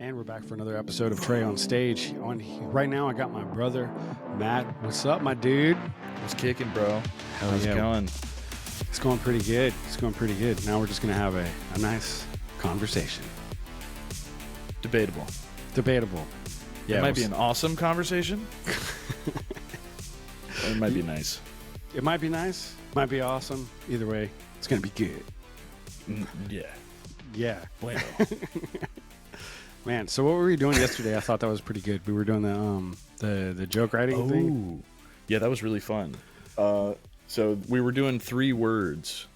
And we're back for another episode of Trey on Stage. Right now, I got my brother, Matt. What's up, my dude? What's kicking, bro? Hell How's yeah. it going? It's going pretty good. Now we're just going to have a nice conversation. Debatable. Yeah, It might be an awesome conversation. Or it might be nice. It might be nice. Might be awesome. Either way, it's going to be good. Yeah. Yeah. Bueno. Man, so what were we doing yesterday? I thought that was pretty good. We were doing the joke writing thing. Yeah, that was really fun. So we were doing three words.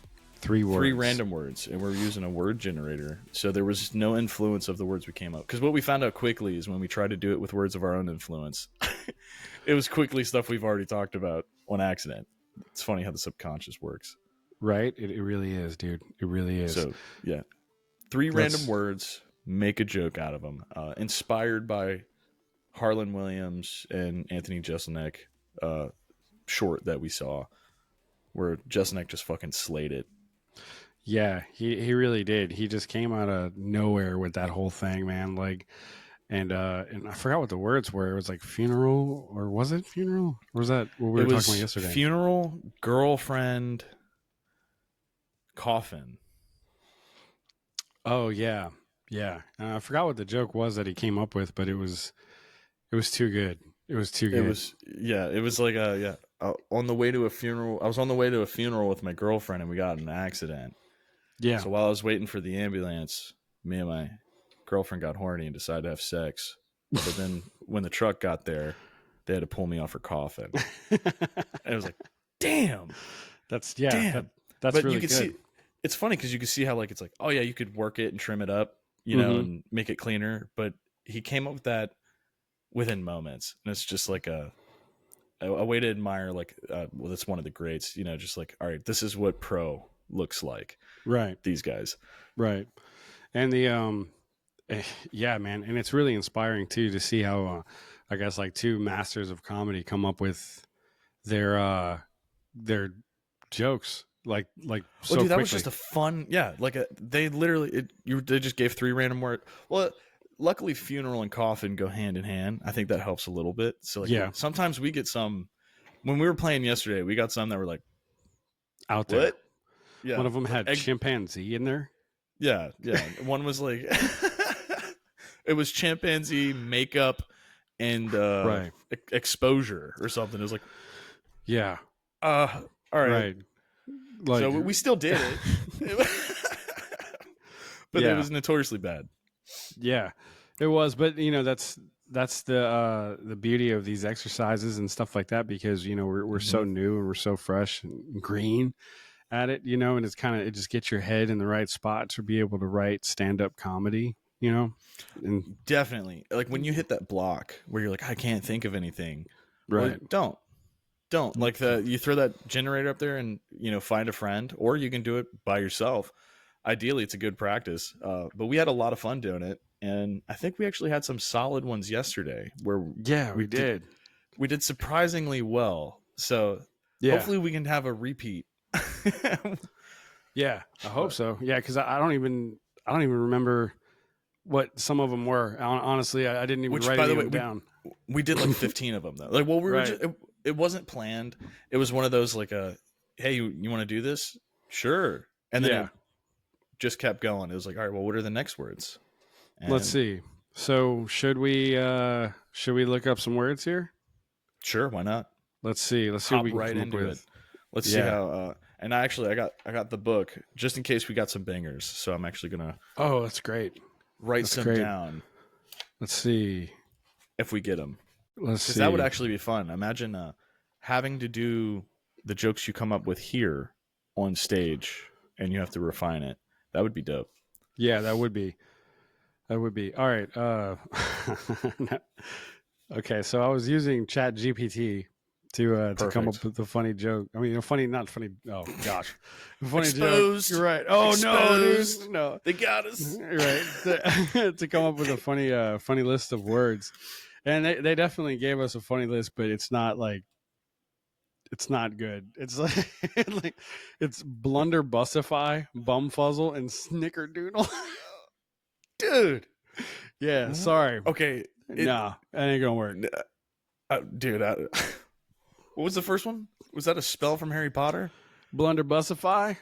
Three Random words, and we're using a word generator. So there was no influence of the words we came up. Because what we found out quickly is when we tried to do it with words of our own influence, it was quickly stuff we've already talked about on accident. It's funny how the subconscious works. Right? It really is, dude. It really is. So, yeah. Three random words, make a joke out of them. Inspired by Harlan Williams and Anthony Jeselnik short that we saw, where Jeselnik just fucking slayed it. Yeah, he really did. He just came out of nowhere with that whole thing, man. Like, and I forgot what the words were. It was like funeral, or was it funeral? Or was that what we were talking about yesterday? Funeral, girlfriend, coffin. Oh yeah. I forgot what the joke was that he came up with, but it was too good. It was like on the way to a funeral. I was on the way to a funeral with my girlfriend, and we got in an accident. Yeah. So while I was waiting for the ambulance, me and my girlfriend got horny and decided to have sex. But then when the truck got there, they had to pull me off her coffin. And it was like, damn. That's damn. That's but really you could good. see. It's funny because you can see how like it's like, oh yeah, you could work it and trim it up, you know, and make it cleaner. But he came up with that within moments, and it's just like a way to admire. Like, well, that's one of the greats, you know. Just like, all right, this is what pro looks like, right? These guys, right? And the yeah, man, and it's really inspiring too to see how I guess like two masters of comedy come up with their jokes. Like so dude, quickly. That was just a fun, like they literally, they just gave three random words. Well, luckily funeral and coffin go hand in hand. I think that helps a little bit. So like, sometimes we get some, when we were playing yesterday, we got some that were like out there. What? Yeah. One of them had chimpanzee in there. Yeah. One was like, it was chimpanzee, makeup, and exposure or something. It was like, yeah. All right. Right. Like, so we still did it, but it was notoriously bad. Yeah, it was. But you know, that's the beauty of these exercises and stuff like that, because you know we're so new and we're so fresh and green at it, you know, and it just gets your head in the right spot to be able to write stand-up comedy, you know. And definitely, like when you hit that block where you're like, I can't think of anything, right? Well, don't like you throw that generator up there and, you know, find a friend, or you can do it by yourself. Ideally, it's a good practice. But we had a lot of fun doing it, and I think we actually had some solid ones yesterday where we did surprisingly well. So hopefully we can have a repeat. Yeah, I hope so. Yeah, because I don't even remember what some of them were. Honestly, I didn't even write them down. We did like 15 of them though. Like, well, we were it wasn't planned. It was one of those like hey, you want to do this? Sure. And then it just kept going. It was like, all right, well, what are the next words? And let's see. So should we look up some words here? Sure, why not? Let's see. Let's see what what we can right come up into with. it. Let's see how. And I got the book just in case we got some bangers. So I'm actually gonna. Oh, that's great. Write some down. Let's see if we get them. Let's see. Because that would actually be fun. Imagine having to do the jokes you come up with here on stage, and you have to refine it. That would be dope. Yeah, that would be. All right. Okay, so I was using Chat GPT to come up with a funny joke. I mean, not funny. Oh gosh, a funny Exposed. joke. You're right. Oh Exposed. No, dude, no, they got us. Right. To come up with a funny list of words, and they definitely gave us a funny list, but it's not good. It's like it's blunderbussify, bumfuzzle, and snickerdoodle. Dude. Yeah, sorry. Okay. Nah, that ain't gonna work. Dude, what was the first one? Was that a spell from Harry Potter? Blunderbussify?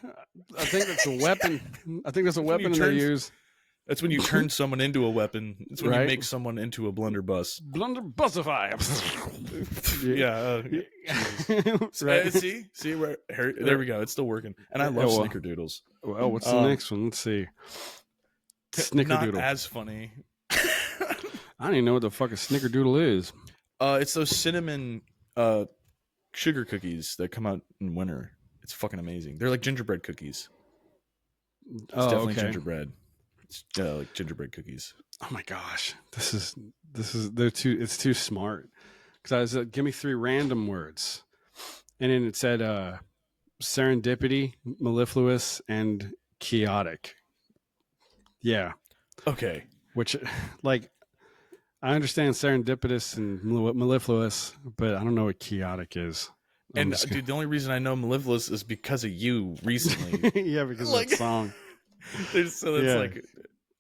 I think that's a weapon. I think that's a weapon they use. That's when you turn someone into a weapon. It's when you make someone into a blunderbuss. Blunderbussify. Right. See where Harry, there we go. It's still working. And I love snickerdoodles. Well, what's the next one? Let's see. Snickerdoodle. Not as funny. I don't even know what the fuck a snickerdoodle is. It's those cinnamon sugar cookies that come out in winter. It's fucking amazing. They're like gingerbread cookies. It's definitely gingerbread. It's like gingerbread cookies. Oh my gosh, it's too smart. Because I was like, give me 3 random words, and then it said serendipity, mellifluous, and chaotic. Yeah. Okay. Which, like, I understand serendipitous and mellifluous, but I don't know what chaotic is. And dude, the only reason I know mellifluous is because of you recently. Yeah, because of that song. So it's like,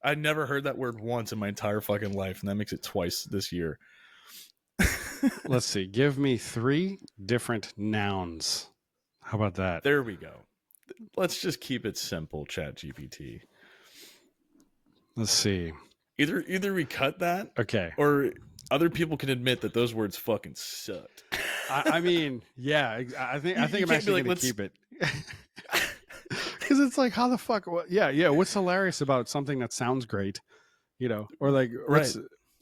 I never heard that word once in my entire fucking life, and that makes it twice this year. Let's see. Give me 3 different nouns. How about that? There we go. Let's just keep it simple, ChatGPT. Let's see. Either we cut that, okay, or other people can admit that those words fucking sucked. I mean, yeah, I think I'm actually going to keep it. Because it's like, how the fuck? Yeah. What's hilarious about something that sounds great, or like,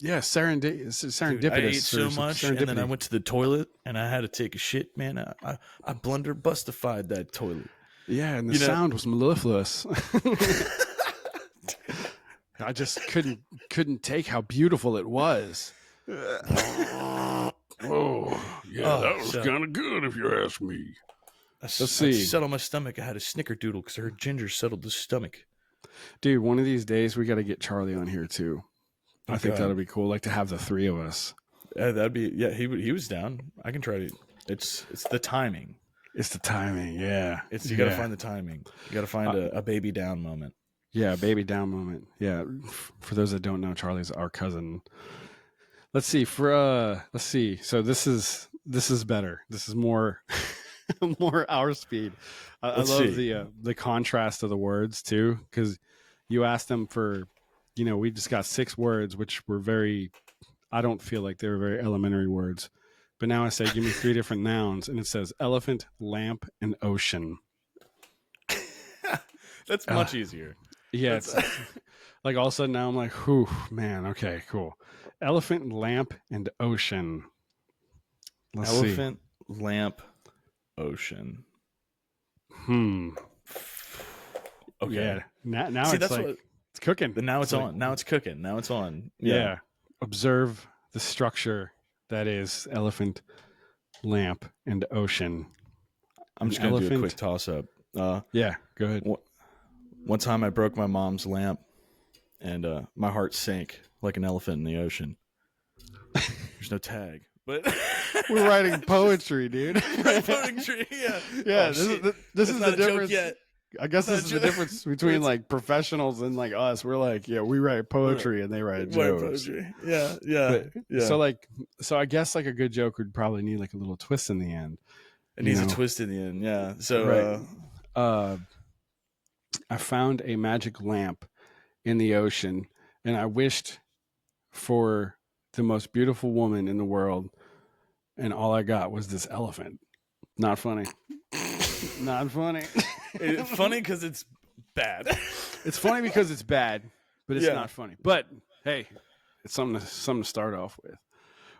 serendipitous. Dude, I ate so much, and then I went to the toilet, and I had to take a shit. Man, I blunderbustified that toilet. Yeah, and the sound was mellifluous. I just couldn't take how beautiful it was. That was kind of good if you ask me. Let's see. To settle my stomach, I had a snickerdoodle because I heard ginger settled the stomach. Dude, one of these days we got to get Charlie on here too. I think that'll be cool. Like to have the 3 of us. That'd be he was down. I can try to. It's the timing. It's the timing. Yeah. You got to find the timing. You got to find a baby down moment. Yeah, baby down moment. Yeah. For those that don't know, Charlie's our cousin. Let's see. So this is better. This is more more our speed. I love the contrast of the words too, because you asked them for, we just got 6 words, which were I don't feel like they were very elementary words. But now I say, give me 3 different nouns, and it says elephant, lamp, and ocean. That's much easier. Yeah. It's like all of a sudden now I'm like, whew, man. Okay, cool. Elephant, lamp, and ocean. Elephant, lamp, ocean. Okay. Yeah. Now it's like it's cooking. But now it's on. Now it's cooking. Now it's on. Yeah. Observe the structure that is elephant, lamp, and ocean. I'm just gonna do a quick toss up. Yeah. Go ahead. One time I broke my mom's lamp, and my heart sank like an elephant in the ocean. There's no tag, but we're writing poetry, dude. Poetry, yeah. Yeah, this is the difference. Yet. I guess this is the difference between like professionals and like us. We're like, we write poetry and they write jokes. Poetry. Yeah. So I guess like a good joke would probably need like a little twist in the end. It needs a twist in the end, yeah. So I found a magic lamp in the ocean, and I wished for the most beautiful woman in the world, and all I got was this elephant. Not funny. Not funny. It's funny because it's bad. It's funny because it's bad, but it's not funny. But hey, it's something to start off with.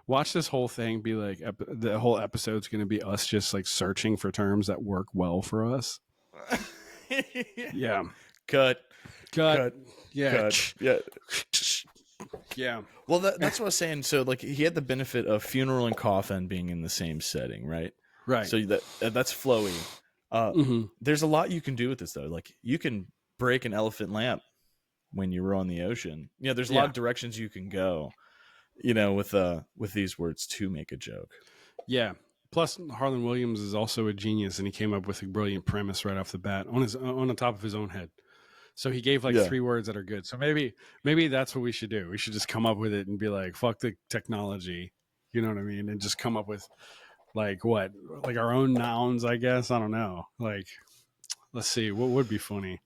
Watch this whole thing be like the whole episode's going to be us just like searching for terms that work well for us. Yeah. Cut. Yeah. Cut. Yeah. Yeah. Well, that's what I was saying. So, like, he had the benefit of funeral and coffin being in the same setting, right? Right. So that's flowy. There's a lot you can do with this, though. Like, you can break an elephant lamp when you were on the ocean. There's a lot of directions you can go. With these words to make a joke. Yeah. Plus, Harlan Williams is also a genius, and he came up with a brilliant premise right off the bat on the top of his own head. So he gave like Yeah. 3 words that are good. So maybe that's what we should do. We should just come up with it and be like, fuck the technology. You know what I mean? And just come up with like what? Like our own nouns, I guess. I don't know. Like, let's see. What would be funny?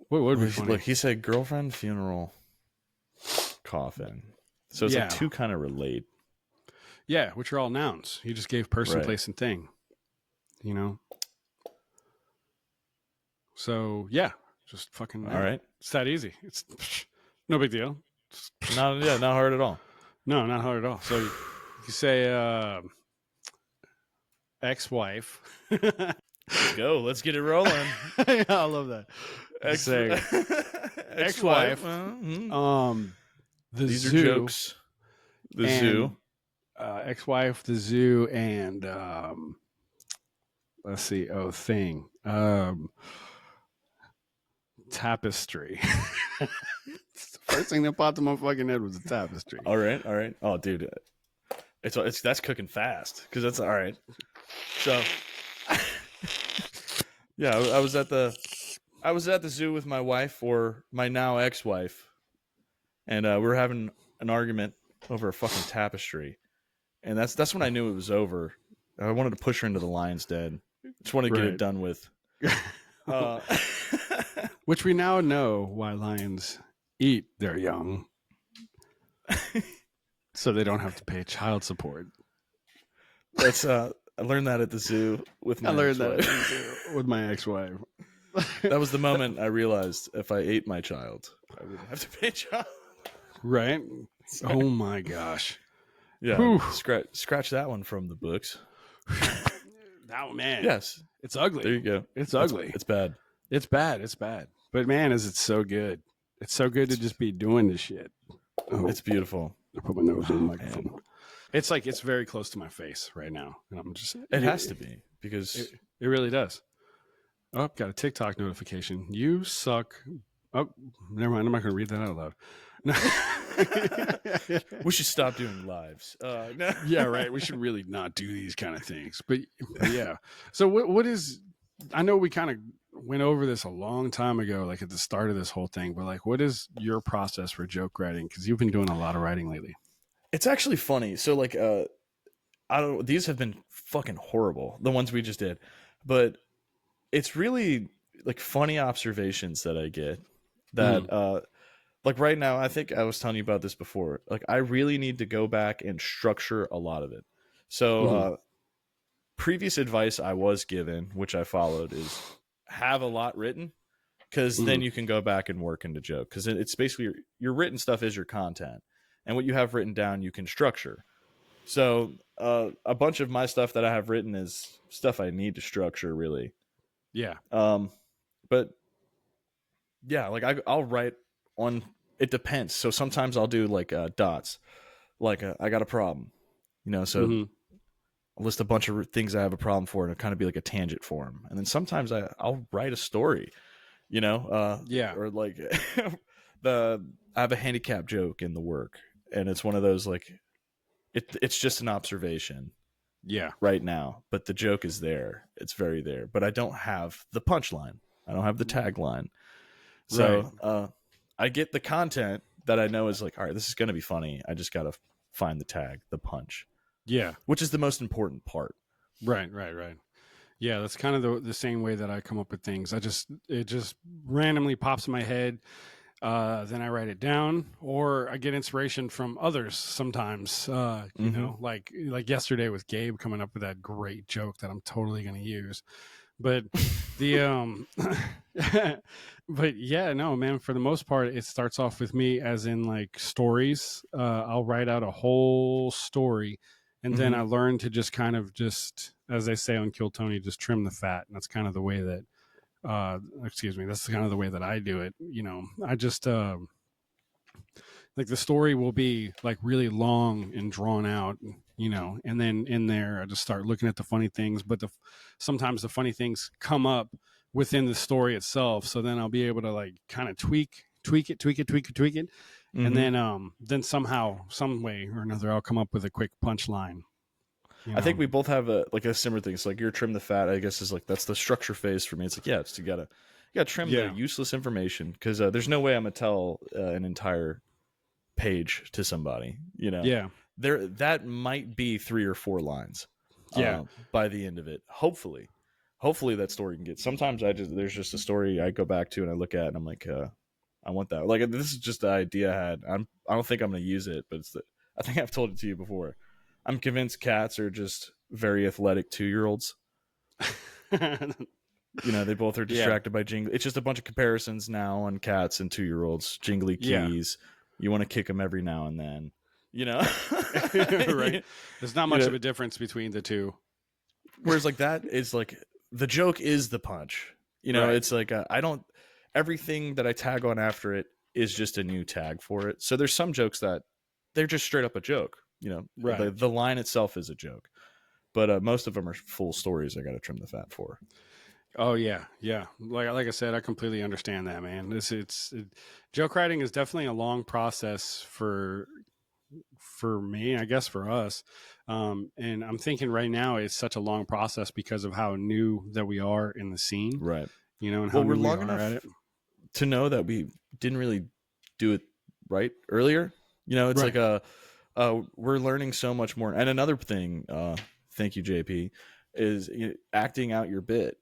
What would be funny? Look, he said girlfriend, funeral, coffin. So it's like 2 kind of relate. Yeah, which are all nouns. He just gave person, place, and thing. You know? So, yeah. Just fucking... All right. It's that easy. It's no big deal. Not hard at all. No, not hard at all. So, you say ex-wife. Let's go. Let's get it rolling. Yeah, I love that. Ex-wife. The These zoo. Are jokes. The zoo. Ex-wife, the zoo, and let's see. Oh, thing. Tapestry. It's the first thing that popped in my fucking head was a tapestry. All right. Oh, dude, it's that's cooking fast because that's all right. So, yeah, I was at the zoo with my wife, or my now ex-wife, and we were having an argument over a fucking tapestry, and that's when I knew it was over. I wanted to push her into the lion's den. Just wanted to get it done with. Which we now know why lions eat their young, so they don't have to pay child support. That's I learned that at the zoo with my ex-wife. That was the moment I realized if I ate my child, I wouldn't have to pay child. Right? Oh my gosh. Yeah. Whew. Scratch that one from the books. Oh man. Yes. It's ugly. There you go. It's ugly. It's bad. It's bad. But man, is it so good. It's so good to just be doing this shit. Oh, it's beautiful. I put my nose in the microphone. It's like it's very close to my face right now. And I'm just It has to be because it really does. Oh, got a TikTok notification. You suck. Oh, never mind. I'm not going to read that out loud. We should stop doing lives. No. Yeah, right. We should really not do these kind of things. But yeah. So what is? I know we kind of went over this a long time ago, like at the start of this whole thing. But like, what is your process for joke writing? Because you've been doing a lot of writing lately. It's actually funny. So like, I don't. These have been fucking horrible. The ones we just did, but it's really like funny observations that I get. That like right now, I think I was telling you about this before. Like I really need to go back and structure a lot of it. So previous advice I was given, which I followed, is have a lot written, because then you can go back and work into joke. Because it's basically your written stuff is your content, and what you have written down you can structure. So a bunch of my stuff that I have written is stuff I need to structure really. Yeah. But yeah, like I'll write on. It depends. So sometimes I'll do like dots, like I got a problem, so I'll list a bunch of things I have a problem for, and it'll kind of be like a tangent form. And then sometimes I'll write a story, or like I have a handicap joke in the work, and it's one of those like it's just an observation. Yeah. Right now, but the joke is there. It's very there, but I don't have the punchline. I don't have the tagline. So I get the content that I know is like, all right, this is going to be funny. I just got to find the tag, the punch. Yeah. Which is the most important part. Right. Yeah, that's kind of the same way that I come up with things. It just randomly pops in my head. Then I write it down, or I get inspiration from others sometimes. You know, like yesterday with Gabe coming up with that great joke that I'm totally going to use. But but yeah, no, man, for the most part, it starts off with me as in like stories. I'll write out a whole story, and then I learn to just kind of as they say on Kill Tony, just trim the fat. And that's kind of the way that, that's kind of the way that I do it. I just, like the story will be like really long and drawn out, and then in there, I just start looking at the funny things, but sometimes the funny things come up within the story itself. So then I'll be able to like kind of tweak it. And then somehow, some way or another, I'll come up with a quick punchline. I think we both have a similar thing. It's like your trim the fat, I guess, is like, that's the structure phase for me. It's like, yeah, it's you trim the useless information, because there's no way I'm gonna tell an entire page to somebody. That might be 3 or 4 lines. By the end of it, hopefully that story can get. Sometimes there's just a story I go back to and I look at and I'm like, I want that. Like, this is just the idea I had. I don't think I'm gonna use it, but I think I've told it to you before. I'm convinced cats are just very athletic 2-year-olds. They both are distracted by jingly. It's just a bunch of comparisons now on cats and 2-year-olds. Jingly keys. You want to kick them every now and then. Right. There's not much of a difference between the two. Whereas like that is like the joke is the punch. It's like everything that I tag on after it is just a new tag for it. So there's some jokes that they're just straight up a joke. Right. The line itself is a joke, but most of them are full stories I got to trim the fat for. Oh yeah. Like I said, I completely understand that, man. Joke writing is definitely a long process for me, I guess for us. And I'm thinking right now it's such a long process because of how new that we are in the scene, right? And how we're new long we are enough at it to know that we didn't really do it right earlier. It's right. like we're learning so much more. And another thing, thank you, JP, is acting out your bit.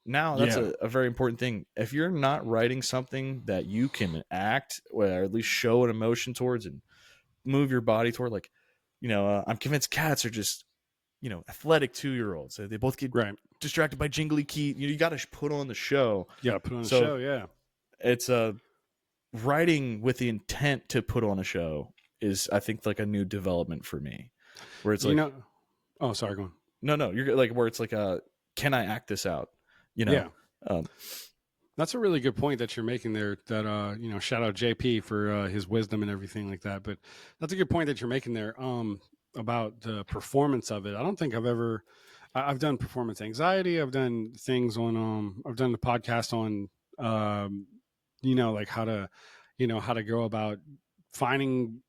Now that's a very important thing. If you're not writing something that you can act, or at least show an emotion towards and move your body toward, like, I'm convinced cats are just, athletic 2-year-olds. They both get distracted by jingly key. You got to put on the show. Yeah, put on the show. Yeah, it's writing with the intent to put on a show is, I think, like a new development for me, where it's like, oh, sorry, go on. No, you're like, where it's like, can I act this out? That's a really good point that you're making there. That shout out JP for his wisdom and everything like that. But that's a good point that you're making there. About the performance of it. I don't think I've done performance anxiety. I've done things on. I've done the podcast on. Like how to go about finding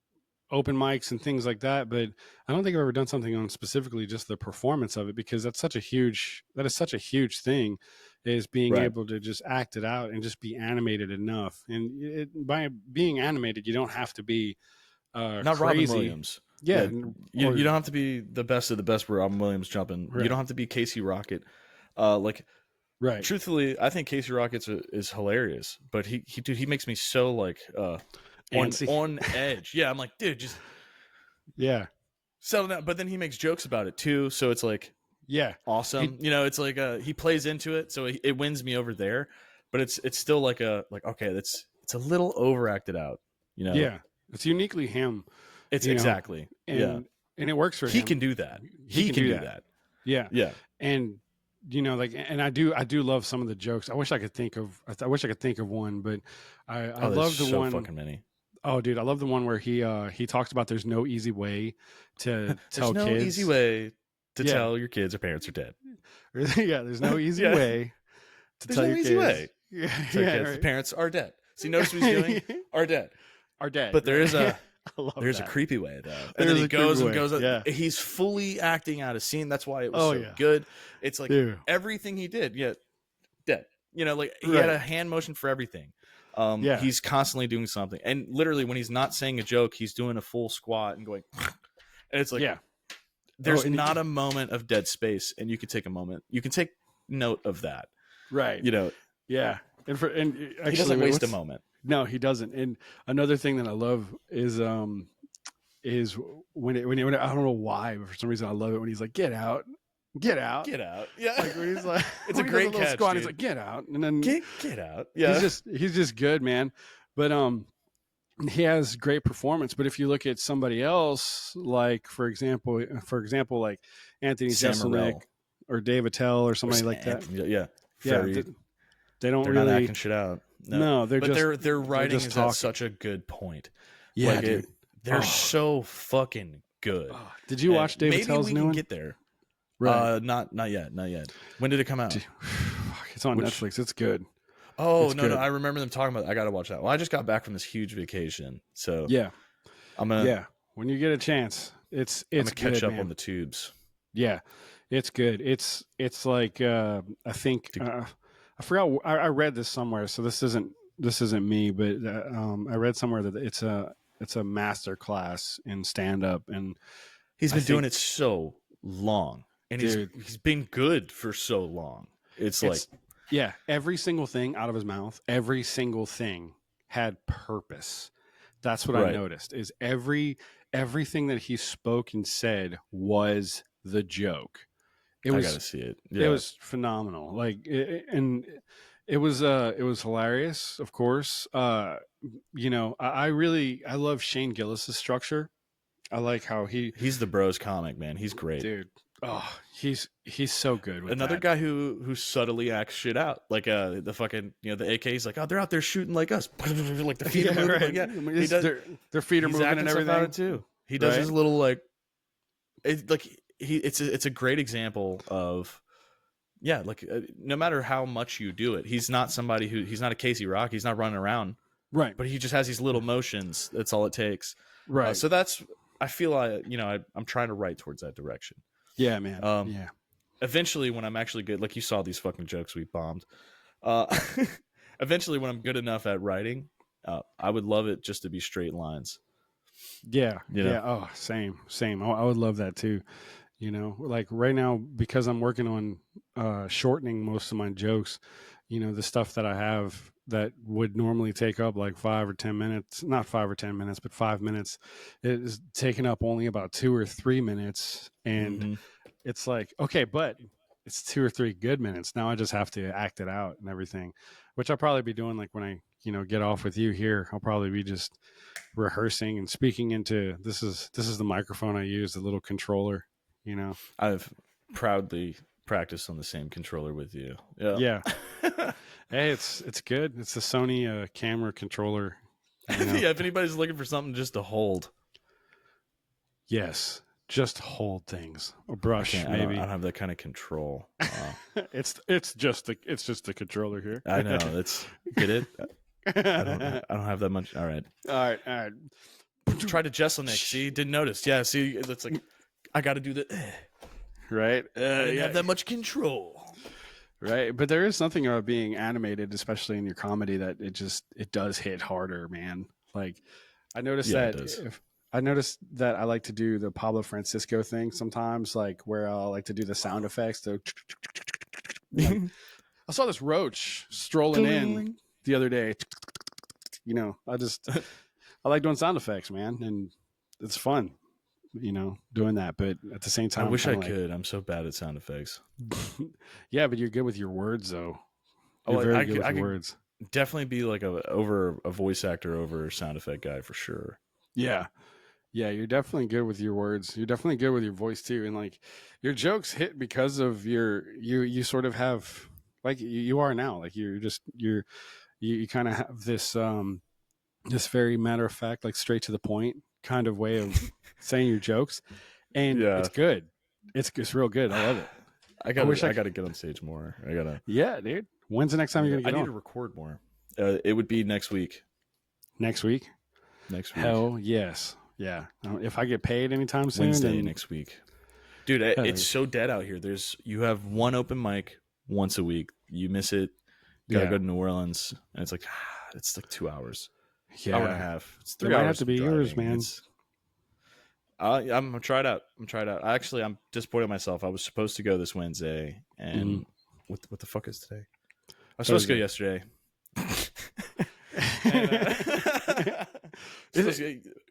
open mics and things like that, but I don't think I've ever done something on specifically just the performance of it, because that is such a huge thing, is being able to just act it out and just be animated enough. And by being animated, you don't have to be not crazy. Robin Williams. Yeah, you don't have to be the best of the best where Robin Williams jumping. You don't have to be Casey Rocket. Truthfully, I think Casey Rocket is hilarious, but he makes me so like on edge. Yeah, I'm like, dude, just settle down. But then he makes jokes about it too, so it's like, awesome. It's like he plays into it, so it wins me over there. But it's still like okay, it's a little overacted out. It's uniquely him. It's exactly and it works for him. He can do that. He can do that. Yeah. And and I do love some of the jokes. I wish I could think of one, but I love the one. Fucking many. Oh, dude, I love the one where he talks about there's no easy way to tell kids. There's no easy way to tell your kids or parents are dead. There's no easy way to tell your kids. There's no easy way. The parents are dead. So notice what he's doing? Are dead. But there is a creepy way though. And then he goes and goes. He's fully acting out a scene. That's why it was so good. It's like everything he did. Dead. He had a hand motion for everything. He's constantly doing something, and literally when he's not saying a joke, he's doing a full squat and going. And it's like, there's not a moment of dead space, and you can take a moment. You can take note of that, right? And actually, he doesn't waste a moment. No, he doesn't. And another thing that I love is when I don't know why, but for some reason I love it when he's like, get out. Yeah. Like when he's like, it's a great catch. Squat, he's like, get out. And then get out. Yeah. He's just good, man. But he has great performance. But if you look at somebody else, like for example, like Anthony Jeselnik or Dave Attell or somebody like that. They're not acting shit out. No, they're writing is at such a good point. Yeah, dude. They're so fucking good. Did you watch Dave Attell's new one? Maybe we can get there. Right. Not yet. When did it come out? It's on Netflix. It's good. Oh, no, I remember them talking about it. I got to watch that. Well, I just got back from this huge vacation. So I'm going to... when you get a chance, it's I'm gonna catch good, up man. on the tubes. Yeah, it's good. It's like, I think... I forgot. I read this somewhere, so this isn't me, but I read somewhere that it's a master class in stand up, and He's I been doing think, it so long, and dude, he's been good for so long. It's like, it's yeah, every single thing out of his mouth, every single thing had purpose. That's what I right. noticed. Is everything that he spoke and said was the joke. It I was gotta see it. it Yeah, was phenomenal. Like and it was hilarious, of course. I really I love Shane Gillis's structure. I like how he's the bros comic, man. He's great. dude. Oh, he's so good with Another that. guy who subtly acts shit out, like the fucking the AK's like, oh, they're out there shooting like us, like the feet are moving. Right. Like, yeah, I mean, he does. their feet are He's moving acting and stuff everything. out too. He does Right. his little like, it's a great example of no matter how much you do it, he's not somebody he's not a Casey Rock. He's not running around, Right. but he just has these little motions. That's all it takes. Right. So I feel I'm trying to write towards that direction. Yeah, man. Um, Yeah. Eventually, when I'm actually good, like you saw these fucking jokes we bombed. Uh, eventually, when I'm good enough at writing, I would love it just to be straight lines. Yeah. You know? Yeah. Oh, same. I would love that too. Like right now, because I'm working on shortening most of my jokes, the stuff that I have that would normally take up like 5 or 10 minutes, not 5 or 10 minutes, but 5 minutes, is taking up only about 2 or 3 minutes. And Mm-hmm. it's like, okay, but it's 2 or 3 good minutes. Now I just have to act it out and everything, which I'll probably be doing like when I, get off with you here. I'll probably be just rehearsing and speaking into this is the microphone I use, the little controller. I've proudly practiced on the same controller with you. Yeah. Yeah. Hey, it's good. It's a Sony camera controller. Yeah. If anybody's looking for something just to hold, Yes. Just hold things. A brush, maybe. I don't have that kind of control. It's just the controller here. I know. That's get it. I don't have that much. All right. All right. Try to Jesselnick. See, didn't notice. Yeah. See, it's like I got to do the Right. I didn't have that much control. Right, but there is something about being animated, especially in your comedy, that it does hit harder, man. Like I noticed I noticed that I like to do the Pablo Francisco thing sometimes, like where I'll like to do the sound effects. Like, I saw this roach strolling in the other day. I like doing sound effects, man, and it's fun, doing that. But at the same time, I wish I could. I'm so bad at sound effects. Yeah, but you're good with your words, though. You're Oh, very good with your words. Definitely be like a voice actor over sound effect guy for sure. Yeah. Yeah, you're definitely good with your words. You're definitely good with your voice too. And like your jokes hit because of you sort of have like you are now. Like you kind of have this very matter of fact, like straight to the point kind of way of saying your jokes. And it's good. It's real good. I love it. I gotta get on stage more. Yeah, dude. When's the next time you're gonna get on? I need to record more. It would be next week. Next week? Next week. Hell yes. Yeah. If I get paid anytime soon. Wednesday next week. Dude, it's so dead out here. You have one open mic once a week. You miss it, gotta go to New Orleans, and it's like 2 hours. Yeah. Hour and a half. It's 3 It hours. might have to be yours, man. I'm gonna try it out. I'm disappointed in myself. I was supposed to go this Wednesday, and what the fuck is today? I was supposed to go yesterday.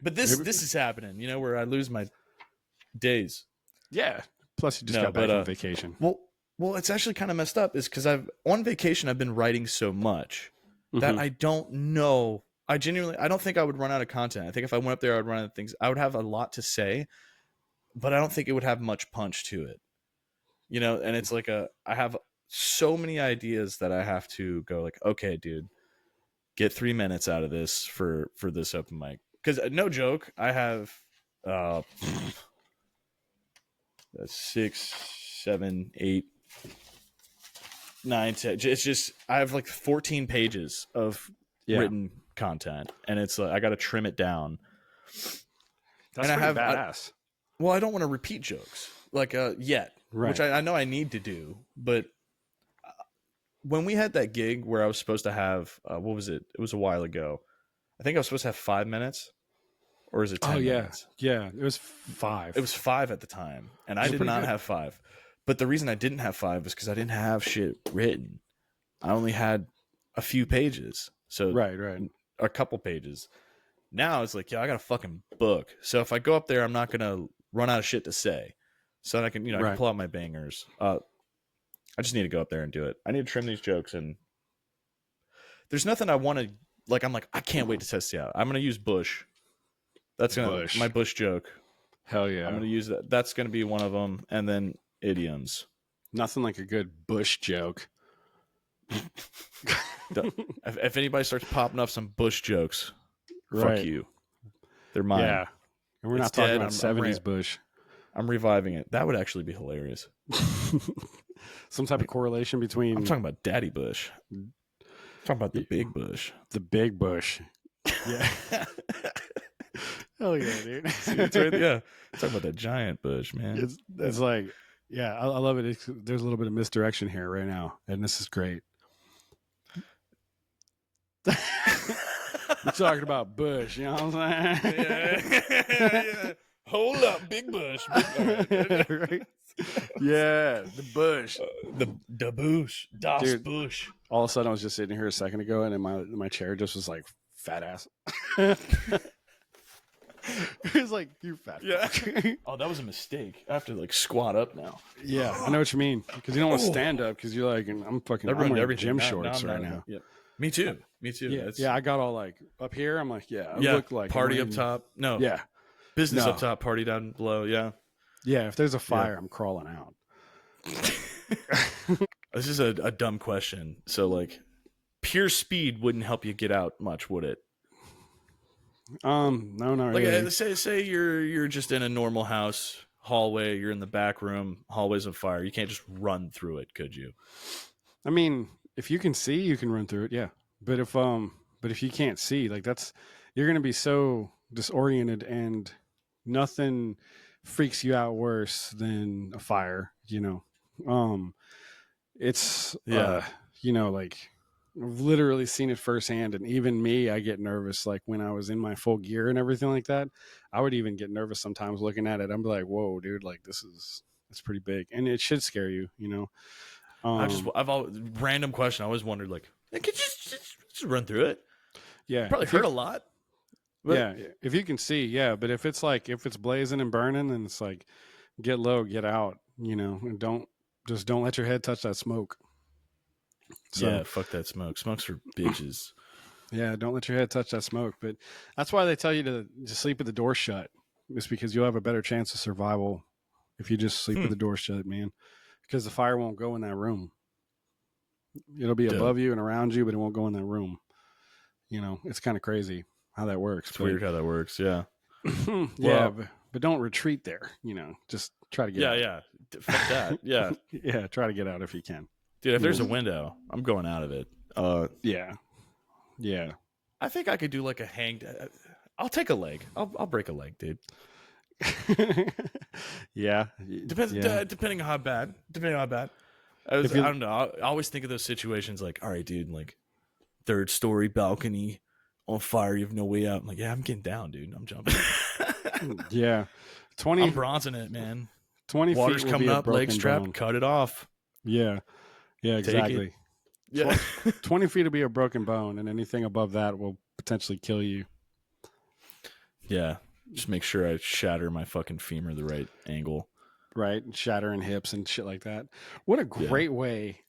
But this is happening, where I lose my days. Yeah. Plus, you just got back from vacation. Well, it's actually kind of messed up. Is because on vacation I've been writing so much that I don't know. I don't think I would run out of content. I think if I went up there, I would run out of things. I would have a lot to say, but I don't think it would have much punch to it. And it's like I have so many ideas that I have to go like, okay, dude, get 3 minutes out of this for this open mic. Because no joke, I have 6, 7, 8, 9, 10. It's just I have like 14 pages of written content, and it's like I got to trim it down. That's pretty badass. I don't want to repeat jokes like yet, which I know I need to do, but when we had that gig where I was supposed to have what was it? It was a while ago. I think I was supposed to have 5 minutes, or is it 10 minutes? Yeah. It was 5. It was 5 at the time, and I Was it did pretty not good? have 5. But the reason I didn't have 5 was because I didn't have shit written. I only had a few pages, so Right. a couple pages. Now it's like, yeah, I got a fucking book. So if I go up there, I'm not gonna run out of shit to say. So I can, I can Right. pull out my bangers. I just need to go up there and do it. I need to trim these jokes, and there's nothing I want to like. I'm like, I can't wait to test it out. I'm gonna use Bush. That's gonna my Bush joke. Hell yeah. I'm gonna use that. That's gonna be one of them, and then idioms. Nothing like a good Bush joke. If anybody starts popping up some Bush jokes, Right. fuck you. They're mine. Yeah. And we're It's not talking dead. about 70s Bush. I'm reviving it. That would actually be hilarious. Some type of correlation between I'm talking about Daddy Bush. I'm talking about the big Bush. the big Bush. Yeah. Hell yeah, dude. It's right, yeah. Talking about that giant Bush, man. It's like, yeah, I love it. There's a little bit of misdirection here right now, and this is great. We're talking about Bush, you know what I'm saying? Yeah. Hold up, big Bush. Right? Yeah, the Bush. The Bush. Das Dude. Bush. All of a sudden, I was just sitting here a second ago, and my chair just was like, fat ass. It was like, you fat Yeah. fuck. Oh, that was a mistake. I have to like squat up now. Yeah, I know what you mean. Because you don't want to stand up because you're like, I'm wearing everything. gym Now- shorts now I'm right not- now. Yeah. Me too. Yeah, yeah, I got all like up here. I'm like, I Yeah. look like Party I'm up top. No. Yeah, Business No. up top. Party down below. Yeah. yeah. If there's a fire, I'm crawling out. This is a dumb question. So like, pure speed wouldn't help you get out much, would it? No, not Like, really. say you're just in a normal house hallway. You're in the back room. Hallway's on fire. You can't just run through it, could you? I mean, if you can see, you can run through it. Yeah, but if you can't see, like you're gonna be so disoriented, and nothing freaks you out worse than a fire. It's like I've literally seen it firsthand, and even me, I get nervous. Like when I was in my full gear and everything like that, I would even get nervous sometimes looking at it. I'm like, whoa, dude, like it's pretty big, and it should scare you. I've always random question. I always wondered like, could you just run through it? Yeah, Probably hurt a lot. But yeah, if you can see, yeah. But if it's blazing and burning, then it's like, get low, get out. And don't let your head touch that smoke. So, yeah, fuck that smoke. Smoke's for bitches. Yeah, don't let your head touch that smoke. But that's why they tell you to sleep with the door shut. It's because you'll have a better chance of survival if you just sleep with the door shut, man. Because the fire won't go in that room. It'll be above you and around you, but it won't go in that room. It's kind of crazy how that works. It's weird how that works. Yeah. Yeah, but don't retreat there. Just try to get out. Yeah. Fuck that. Yeah. Yeah, try to get out if you can. Dude, if there's a window, I'm going out of it. Yeah. I think I could do like a hanged. I'll take a leg. I'll break a leg, dude. Yeah. Depends. Yeah. Depending on how bad. I don't know. I always think of those situations like, all right, dude, like 3rd story balcony on fire. You have no way out. I'm like, yeah, I'm getting down, dude. I'm jumping. Yeah. I'm bronzing it, man. 20 Water's feet will coming be a up, legs broken trapped, bone. cut it off. Yeah. Yeah, exactly. Yeah. 20 feet will be a broken bone, and anything above that will potentially kill you. Yeah. Just make sure I shatter my fucking femur the right angle. Right? Shattering hips and shit like that. What a great way.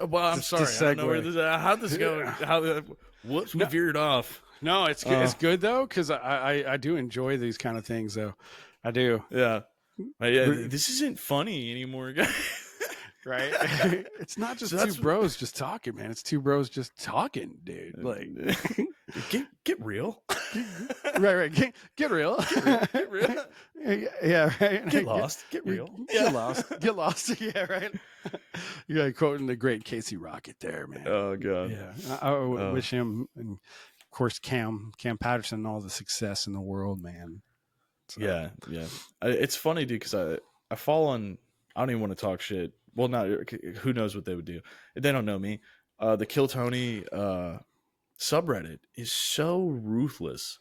Well, I'm sorry. I don't know where this, how'd this go? Whoops, we veered off. No, it's good. It's good, though, because I do enjoy these kind of things, though. I do. Yeah. This isn't funny anymore, guys. Right? It's not just two bros just talking, man. It's two bros just talking, dude. Like, get real. Right. Get real. Get real. Yeah, right. Get lost. Get real. Get lost. Get lost. Yeah, right. You're like quoting the great Casey Rocket there, man. Oh god. Yeah. I wish him, and of course Cam Patterson, all the success in the world, man. So. Yeah. It's funny, dude, because I fall on I don't even want to talk shit. Well, not who knows what they would do. They don't know me. The Kill Tony subreddit is so ruthless.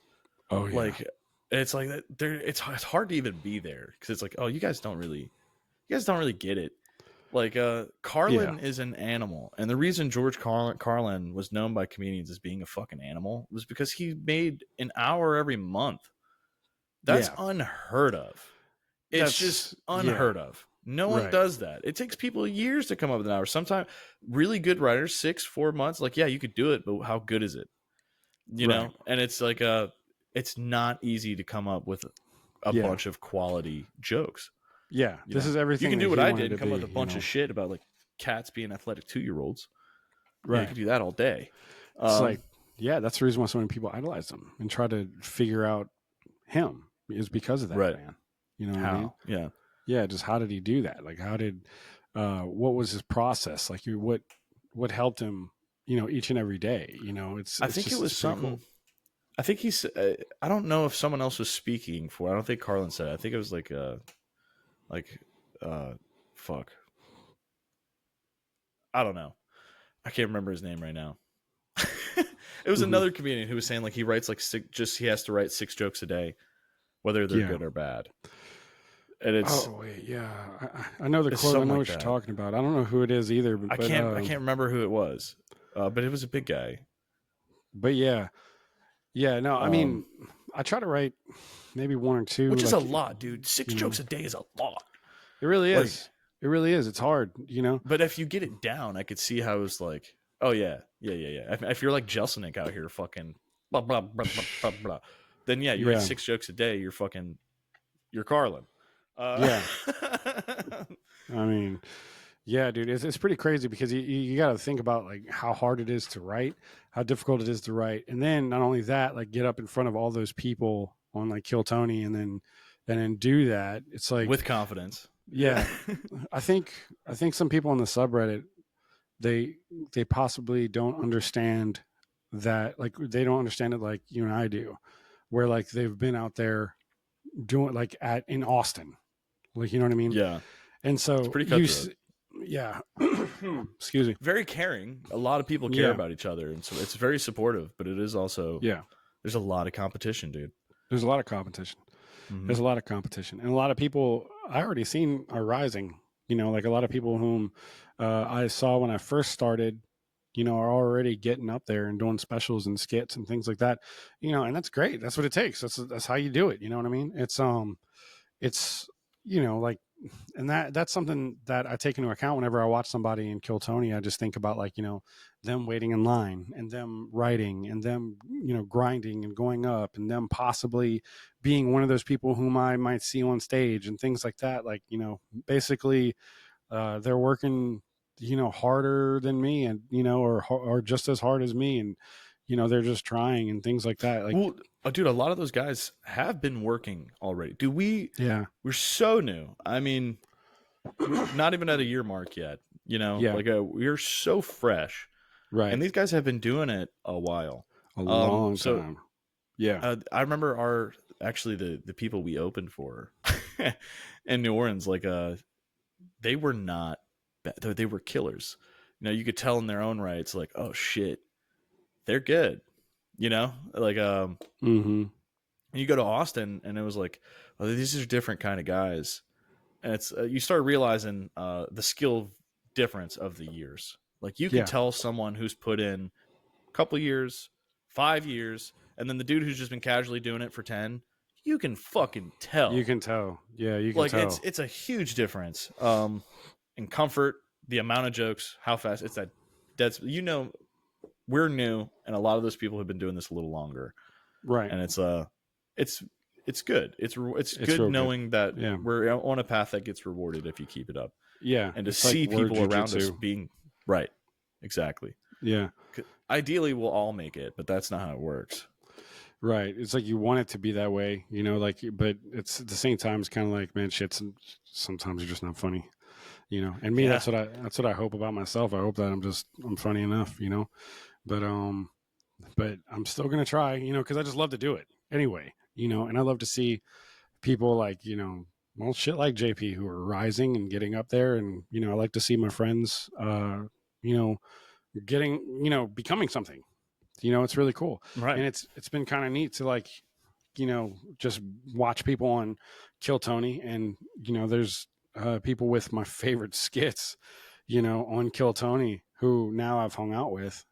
Oh yeah. Like it's like that. It's hard to even be there because it's like, oh, you guys don't really get it. Like Carlin is an animal, and the reason George Carlin was known by comedians as being a fucking animal was because he made an hour every month. That's unheard of. It's just unheard of. No one does that. It takes people years to come up with an hour. Sometimes really good writers, 6-4 months. Like, yeah, you could do it, but how good is it? You know? And it's like it's not easy to come up with a bunch of quality jokes. Yeah, this is everything. You can do what I did and come up with a bunch of shit about like cats being athletic 2-year-olds. Right, yeah, you can do that all day. It's like, that's the reason why so many people idolize him and try to figure out him is because of that man. You know what I mean? Yeah. Yeah, just how did he do that? Like, how did, what was his process? Like, what helped him, each and every day? I think it was something. Cool. I think he's, I don't know if someone else was speaking for, I don't think Carlin said it. I think it was fuck. I don't know. I can't remember his name right now. It was another comedian who was saying like he writes like he has to write 6 jokes a day, whether they're good or bad. And it's I know the quote. I know what you're talking about. I don't know who it is either. But, I can't remember who it was, but it was a big guy. But no. I mean, I try to write maybe 1 or 2, which is a lot, dude. 6 jokes a day is a lot. It really is. It really is. It's hard, But if you get it down, I could see how it's like, oh yeah. If you're like Jelsenik out here, fucking blah blah blah blah blah blah, then you write 6 jokes a day. You're Carlin. I mean, yeah, dude, it's pretty crazy because you got to think about like how hard it is to write, how difficult it is to write, and then not only that, like get up in front of all those people on like Kill Tony, and then do that. It's like with confidence. Yeah, I think some people on the subreddit they possibly don't understand that, like they don't understand it like you and I do, where like they've been out there doing like in Austin. Like, you know what I mean? Yeah. And so it's pretty cutthroat. Excuse me. Very caring. A lot of people care about each other. And so it's very supportive, but it is also, there's a lot of competition, dude. There's a lot of competition. Mm-hmm. There's a lot of competition. And a lot of people I already seen are rising, like a lot of people whom I saw when I first started, are already getting up there and doing specials and skits and things like that, and that's great. That's what it takes. That's how you do it. You know what I mean? It's like, and that's something that I take into account whenever I watch somebody in Kill Tony. I just think about like, them waiting in line and them writing and them, grinding and going up and them possibly being one of those people whom I might see on stage and things like that. Like, basically they're working, harder than me and, or just as hard as me. And, they're just trying and things like that. Like, well, dude, a lot of those guys have been working already. We're so new. I mean, we're not even at a year mark yet, like we're so fresh. Right. And these guys have been doing it a while. A long time. Yeah. I remember the people we opened for in New Orleans, like, they were not bad. They were killers. You could tell in their own right. It's like, oh shit, they're good. Like, you go to Austin and it was like, oh, these are different kind of guys. And it's, you start realizing, the skill difference of the years. Like you can tell someone who's put in a couple years, 5 years, and then the dude who's just been casually doing it for 10, you can fucking tell. You can tell. Yeah, you can tell. It's a huge difference. In comfort, the amount of jokes, how fast it's we're new, and a lot of those people have been doing this a little longer. Right. And it's good. It's good knowing that we're on a path that gets rewarded if you keep it up. Yeah. And to see people around us being right. Exactly. Yeah. Ideally, we'll all make it, but that's not how it works. Right. It's like you want it to be that way, but it's at the same time, it's kind of like, man, shit, sometimes you're just not funny, and me, that's what I hope about myself. I hope that I'm funny enough, but I'm still going to try, cause I just love to do it anyway, and I love to see people like, well, shit like JP who are rising and getting up there. And, you know, I like to see my friends, you know, getting, you know, becoming something, you know, it's really cool. Right. And it's been kind of neat to like, you know, just watch people on Kill Tony. And, you know, there's people with my favorite skits, you know, on Kill Tony who now I've hung out with.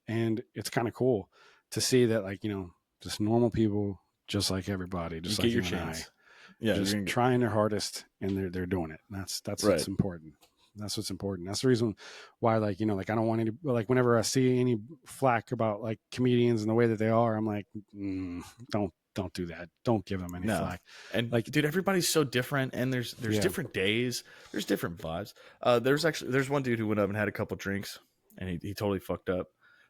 And it's kind of cool to see that, like, you know, just normal people, just like everybody, just you like get your you and chance. I, just trying their hardest, and they're doing it. And that's right. what's important. That's what's important. That's the reason why, like, you know, like I don't want any, like whenever I see any flack about like comedians and the way that they are, I'm like, don't do that. Don't give them any flack. And like, dude, everybody's so different, and there's different days, there's different vibes. There's one dude who went up and had a couple drinks, and he totally fucked up.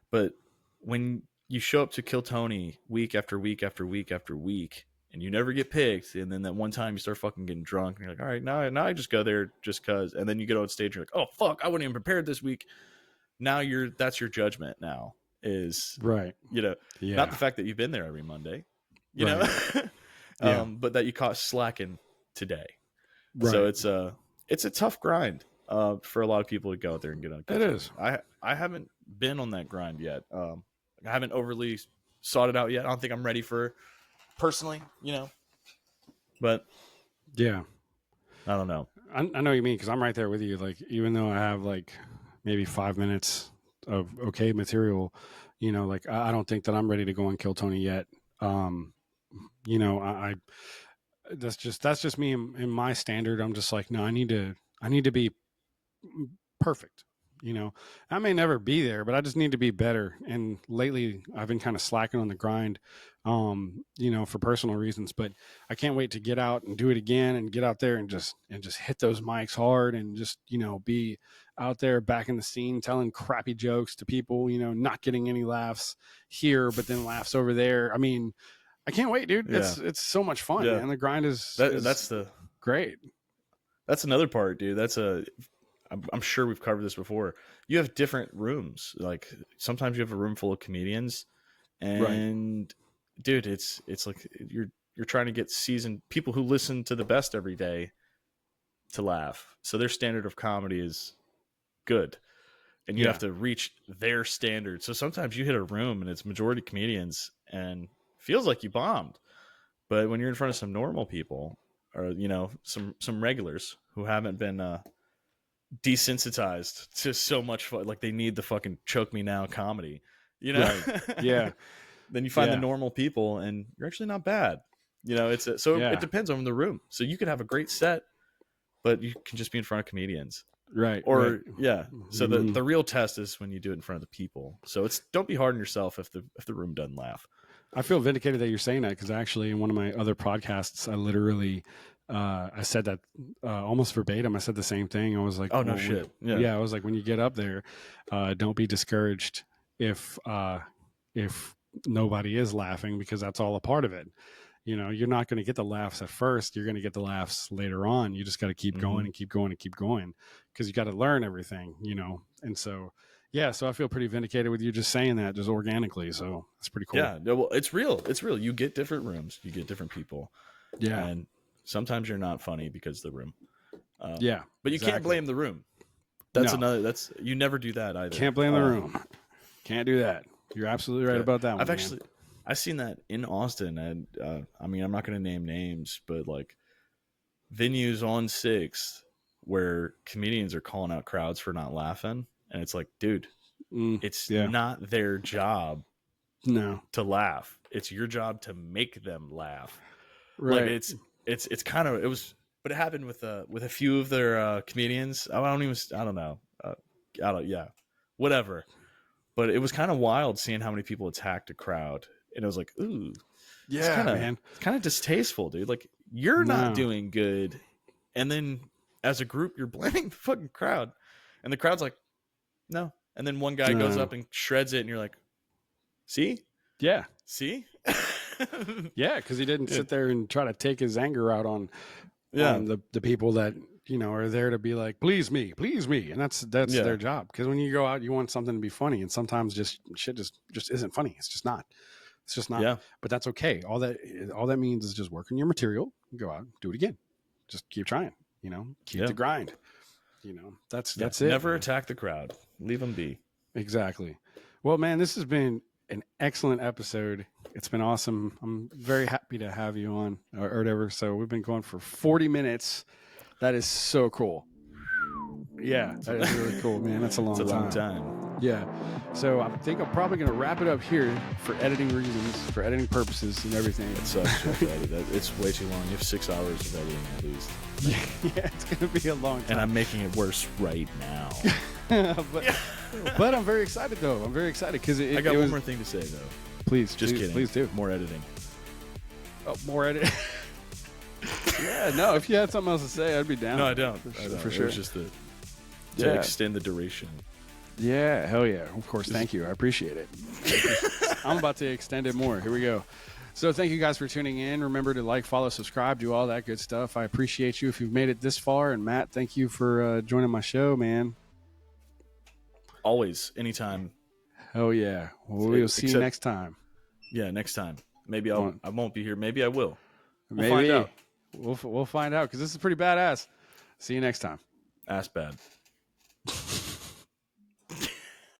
But when you show up to Kill Tony week after week after week after week, and you never get picked, and then that one time you start fucking getting drunk, and you're like, all right, now I just go there just cause, and then you get on stage, and you're like, oh fuck, I wasn't even prepared this week. Now that's your judgment now is right. You know, not the fact that you've been there every Monday, you know, but that you caught slacking today. Right. So it's a tough grind for a lot of people to go out there and get on. It is. I haven't been on that grind yet. I haven't overly sought it out yet. I don't think I'm ready for personally, you know, but yeah, I don't know. I know what you mean, because I'm right there with you. Like, even though I have like maybe 5 minutes of okay material, you know, like I don't think that I'm ready to go on Kill Tony yet. You know, I that's just me in my standard. I'm just like, no, I need to be perfect. You know, I may never be there, but I just need to be better. And lately I've been kind of slacking on the grind, you know, for personal reasons, but I can't wait to get out and do it again and get out there and just hit those mics hard and just, you know, be out there back in the scene, telling crappy jokes to people, you know, not getting any laughs here, but then laughs over there. I mean, I can't wait, dude. Yeah. It's so much fun, man. The grind is great. That's another part, dude. I'm sure we've covered this before. You have different rooms. Like sometimes you have a room full of comedians, and dude, it's like you're trying to get seasoned people who listen to the best every day to laugh. So their standard of comedy is good, and you have to reach their standard. So sometimes you hit a room and it's majority comedians, and feels like you bombed. But when you're in front of some normal people, or you know, some regulars who haven't been desensitized to so much fun, like they need the fucking choke me now comedy, you know. Yeah. Then you find the normal people and you're actually not bad, you know. It depends on the room. So you could have a great set, but you can just be in front of comedians, so the real test is when you do it in front of the people. So don't be hard on yourself if the room doesn't laugh. I feel vindicated that you're saying that, because actually in one of my other podcasts I literally I said that almost verbatim. I said the same thing. I was like, oh, no shit. Yeah. I was like, when you get up there, don't be discouraged if nobody is laughing, because that's all a part of it. You know, you're not going to get the laughs at first. You're going to get the laughs later on. You just got to keep going and keep going and keep going, because you got to learn everything, you know? And so, yeah, so I feel pretty vindicated with you just saying that just organically. So that's pretty cool. Yeah. Well, it's real. It's real. You get different rooms, you get different people. Yeah. And sometimes you're not funny because of the room. But you can't blame the room. You never do that either. Can't blame the room. Can't do that. You're absolutely right about that one. I've seen that in Austin, and I mean, I'm not going to name names, but like venues on 6th where comedians are calling out crowds for not laughing, and it's like, dude, it's not their job to laugh. It's your job to make them laugh. Right. Like it's kind of, but it happened with a few of their comedians. I don't know. Whatever. But it was kind of wild seeing how many people attacked a crowd, and it was like, ooh, man, it's kind of distasteful, dude. Like, you're not doing good, and then as a group, you're blaming the fucking crowd, and the crowd's like, no. And then one guy goes up and shreds it, and you're like, see? Yeah. See? Yeah, because he didn't sit there and try to take his anger out on the people that, you know, are there to be like, please me, and that's their job. Because when you go out, you want something to be funny, and sometimes shit just isn't funny. It's just not. Yeah. But that's okay. All that means is just work on your material, go out, do it again. just keep trying, keep the grind, that's it. Never attack the crowd. Leave them be. Exactly. Well, man, this has been an excellent episode. It's been awesome. I'm very happy to have you on or whatever. So we've been going for 40 minutes. That is so cool. Yeah, that is really cool, man. That's a long time. Yeah. So I think I'm probably going to wrap it up here for editing reasons, for editing purposes and everything. It sucks to edit. It's way too long. You have 6 hours of editing at least. Yeah, it's going to be a long time. And I'm making it worse right now. but I'm very excited, though. I'm very excited because I got one more thing to say, though. Please, kidding. Please do. More editing. Oh, more editing. Yeah, no, if you had something else to say, I'd be down. No, I don't. For sure. It was just to extend the duration. Yeah, hell yeah. Of course, thank you. I appreciate it. I'm about to extend it more. Here we go. So thank you guys for tuning in. Remember to like, follow, subscribe, do all that good stuff. I appreciate you if you've made it this far. And Matt, thank you for joining my show, man. Always, anytime. Hell yeah. Well, we'll see you next time. Yeah, next time. Maybe I won't be here. Maybe I will. We'll find out. We'll find out because this is pretty badass. See you next time. Ass bad.